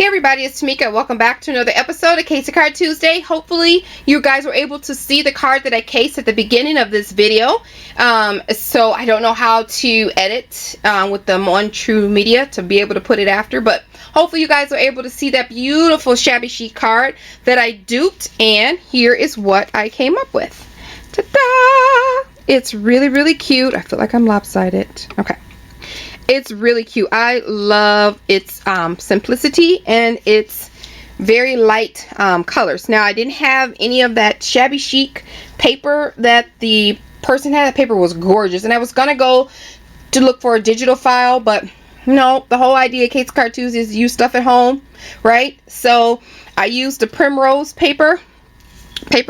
Hey everybody, it's Tmika. Welcome back to another episode of Case a Card Tuesday. Hopefully you guys were able to see the card that I cased at the beginning of this video. So I don't know how to edit with the One True Media to be able to put it after, but hopefully you guys were able to see that beautiful shabby chic card that I duped, and here is what I came up with. Ta-da! It's really, really cute. I feel like I'm lopsided. Okay. It's really cute. I love its simplicity and its very light colors. Now, I didn't have any of that shabby chic paper that the person had. The paper was gorgeous, and I was gonna go to look for a digital file, but no, the whole idea of Case Card Tuesday is to use stuff at home, right? So I used the Primrose paper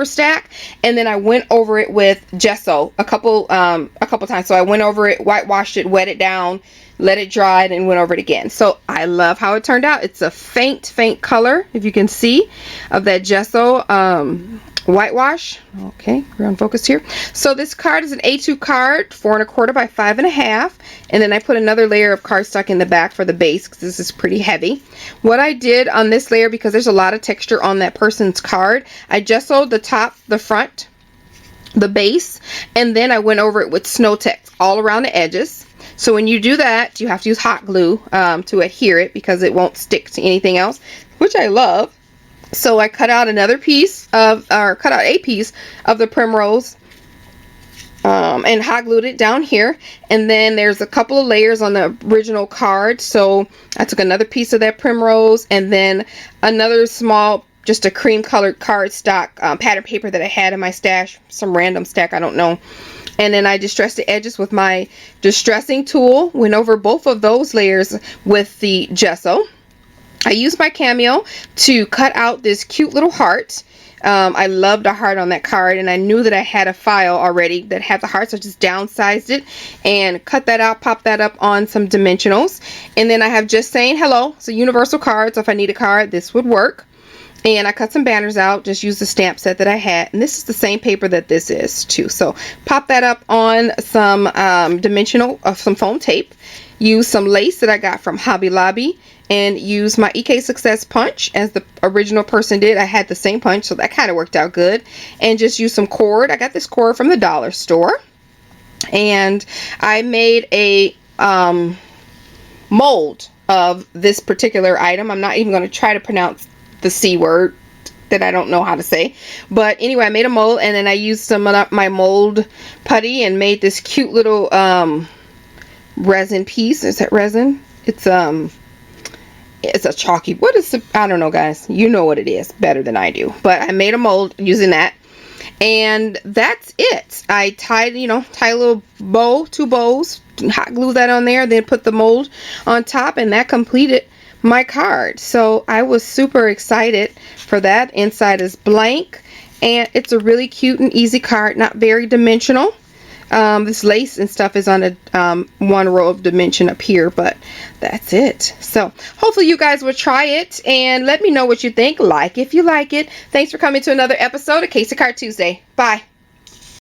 stack, and then I went over it with gesso a couple times. So I went over it, whitewashed it, wet it down, let it dry, and went over it again. So I love how it turned out. It's a faint color, if you can see, of that gesso whitewash. Okay, we're on focus here. So this card is an A2 card, 4 1/4 by 5 1/2, and then I put another layer of cardstock in the back for the base because this is pretty heavy. What I did on this layer, because there's a lot of texture on that person's card, I gessoed the top, the front, the base, and then I went over it with Snow Tex all around the edges. So when you do that, you have to use hot glue to adhere it because it won't stick to anything else, which I love. So I cut out a piece of the Primrose and hot glued it down here. And then there's a couple of layers on the original card. So I took another piece of that Primrose and then another small, just a cream colored cardstock pattern paper that I had in my stash, some random stack, I don't know. And then I distressed the edges with my distressing tool, went over both of those layers with the gesso. I used my cameo to cut out this cute little heart. I loved the heart on that card, and I knew that I had a file already that had the heart, so I just downsized it and cut that out, popped that up on some dimensionals. And then I have Just Saying Hello. It's a universal card, so if I need a card, this would work. And I cut some banners out, just used the stamp set that I had. And this is the same paper that this is too. So pop that up on some some foam tape. Use some lace that I got from Hobby Lobby. And use my C.A.S.E punch as the original person did. I had the same punch, so that kind of worked out good. And just use some cord. I got this cord from the dollar store. And I made a mold of this particular item. I'm not even going to try to pronounce the C word that I don't know how to say. But anyway, I made a mold, and then I used some of my mold putty and made this cute little resin piece. Is that resin? It's a chalky, what is it? I don't know, guys. You know what it is better than I do. But I made a mold using that. And that's it. I tied a little bow, 2 bows, hot glue that on there, then put the mold on top, and that completed my card. So I was super excited for that. Inside is blank, and it's a really cute and easy card, not very dimensional. This lace and stuff is on a one row of dimension up here, but that's it. So hopefully you guys will try it and let me know what you think. Like if you like it. Thanks for coming to another episode of Case a Card Tuesday. Bye.